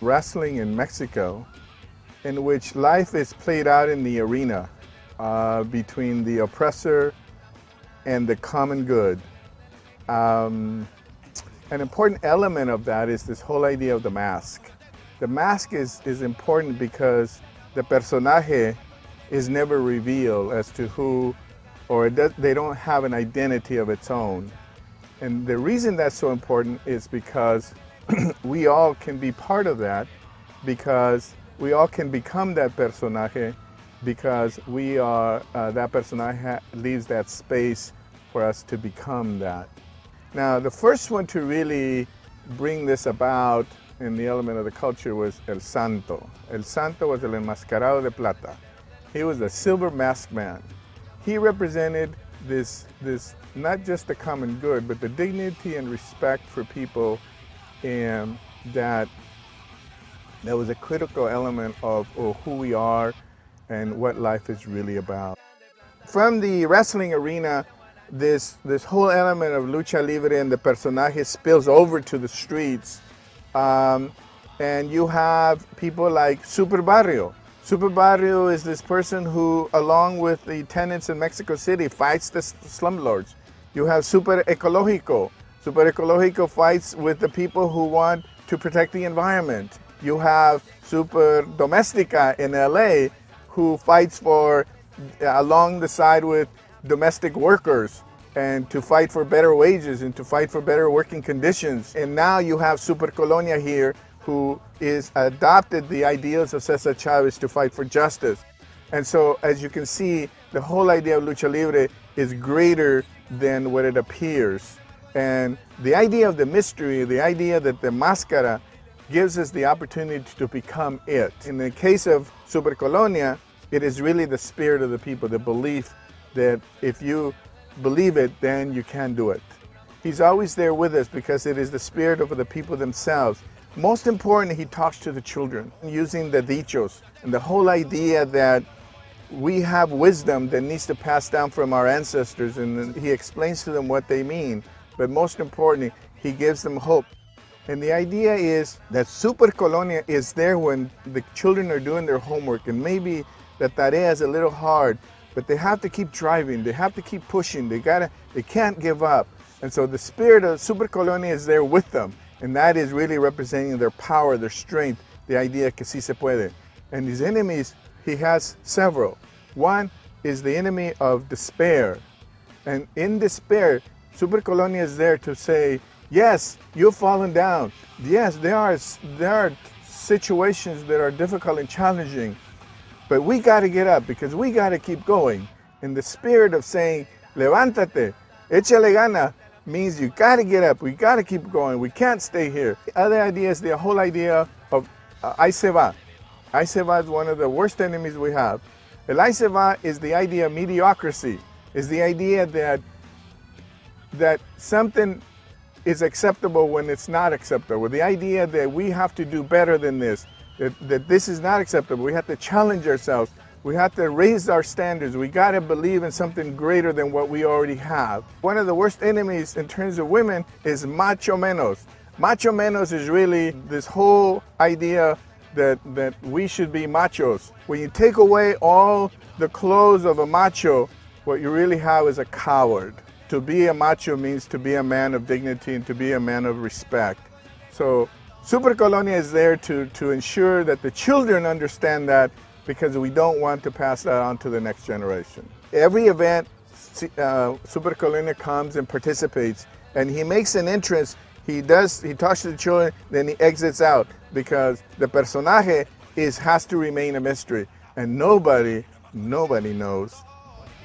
wrestling in Mexico, in which life is played out in the arena between the oppressor and the common good. An important element of that is this whole idea of the mask. The mask is important because the personaje is never revealed as to who, or they don't have an identity of its own. And the reason that's so important is because we all can be part of that, because we all can become that personaje, because we are, that personaje leaves that space for us to become that. Now, the first one to really bring this about in the element of the culture was El Santo. El Santo was el enmascarado de plata. He was the silver masked man. He represented this not just the common good, but the dignity and respect for people, and that was a critical element of who we are and what life is really about. From the wrestling arena, this whole element of lucha libre and the personaje spills over to the streets, and you have people like Super Barrio. Super Barrio is this person who, along with the tenants in Mexico City, fights the slumlords. You have Super Ecologico. Super Ecologico fights with the people who want to protect the environment. You have Super Domestica in LA, who fights for, along the side with domestic workers, and to fight for better wages and to fight for better working conditions. And now you have Super Colonia here, who is adopted the ideals of Cesar Chavez to fight for justice. And so, as you can see, the whole idea of lucha libre is greater than what it appears. And the idea of the mystery, the idea that the máscara gives us the opportunity to become it. In the case of Super Colonia, it is really the spirit of the people, the belief that if you believe it, then you can do it. He's always there with us because it is the spirit of the people themselves. Most important, he talks to the children using the dichos and the whole idea that we have wisdom that needs to pass down from our ancestors, and he explains to them what they mean. But most importantly, he gives them hope. And the idea is that Super Colonia is there when the children are doing their homework, and maybe the tarea is a little hard, but they have to keep driving, they have to keep pushing, they can't give up. And so the spirit of Super Colonia is there with them, and that is really representing their power, their strength, the idea que sí se puede. And his enemies, he has several. One is the enemy of despair. And in despair, Super Colonia is there to say, yes, you've fallen down. Yes, there are situations that are difficult and challenging, but we got to get up because we got to keep going. In the spirit of saying, levántate, échale gana, means you got to get up, we got to keep going, we can't stay here. The other idea is the whole idea of ahí se va. Ahí se va is one of the worst enemies we have. El ahí se va is the idea of mediocrity, is the idea that something is acceptable when it's not acceptable. The idea that we have to do better than this, that this is not acceptable. We have to challenge ourselves. We have to raise our standards. We got to believe in something greater than what we already have. One of the worst enemies in terms of women is macho menos. Macho menos is really this whole idea that we should be machos. When you take away all the clothes of a macho, what you really have is a coward. To be a macho means to be a man of dignity and to be a man of respect. So Super Colonia is there to ensure that the children understand that, because we don't want to pass that on to the next generation. Every event, Super Colonia comes and participates, and he makes an entrance. He talks to the children, then he exits out, because the personaje has to remain a mystery, and nobody knows.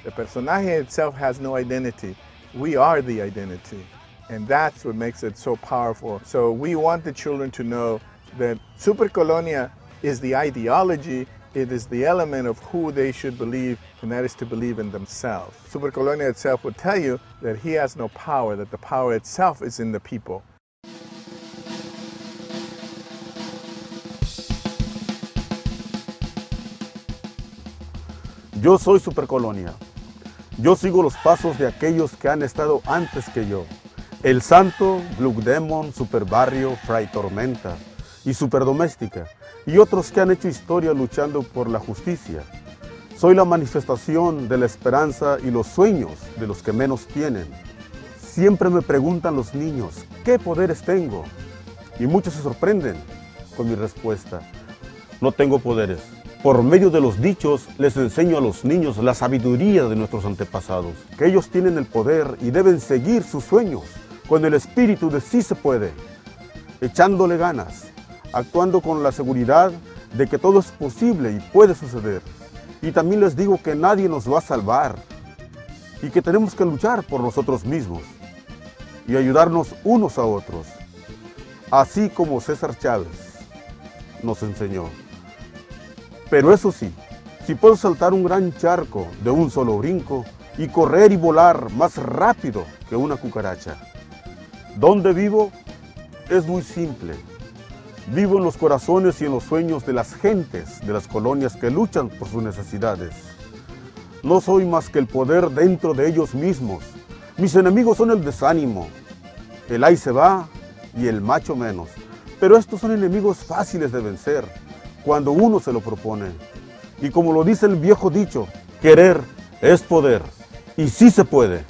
The personaje itself has no identity. We are the identity, and that's what makes it so powerful. So we want the children to know that Super Colonia is the ideology, it is the element of who they should believe, and that is to believe in themselves. Super Colonia itself will tell you that he has no power, that the power itself is in the people. Yo soy Super Colonia. Yo sigo los pasos de aquellos que han estado antes que yo. El Santo, Blue Demon, Super Barrio, Fray Tormenta. y superdoméstica, y otros que han hecho historia luchando por la justicia. Soy la manifestación de la esperanza y los sueños de los que menos tienen. Siempre me preguntan los niños, ¿qué poderes tengo? Y muchos se sorprenden con mi respuesta. No tengo poderes. Por medio de los dichos les enseño a los niños la sabiduría de nuestros antepasados, que ellos tienen el poder y deben seguir sus sueños con el espíritu de sí se puede, echándole ganas, actuando con la seguridad de que todo es posible y puede suceder. Y también les digo que nadie nos va a salvar y que tenemos que luchar por nosotros mismos y ayudarnos unos a otros, así como César Chávez nos enseñó. Pero eso sí, si puedo saltar un gran charco de un solo brinco y correr y volar más rápido que una cucaracha. ¿Dónde vivo? Es muy simple. Vivo en los corazones y en los sueños de las gentes de las colonias que luchan por sus necesidades. No soy más que el poder dentro de ellos mismos. Mis enemigos son el desánimo, el ahí se va y el macho menos. Pero estos son enemigos fáciles de vencer cuando uno se lo propone. Y como lo dice el viejo dicho, querer es poder. Y sí se puede.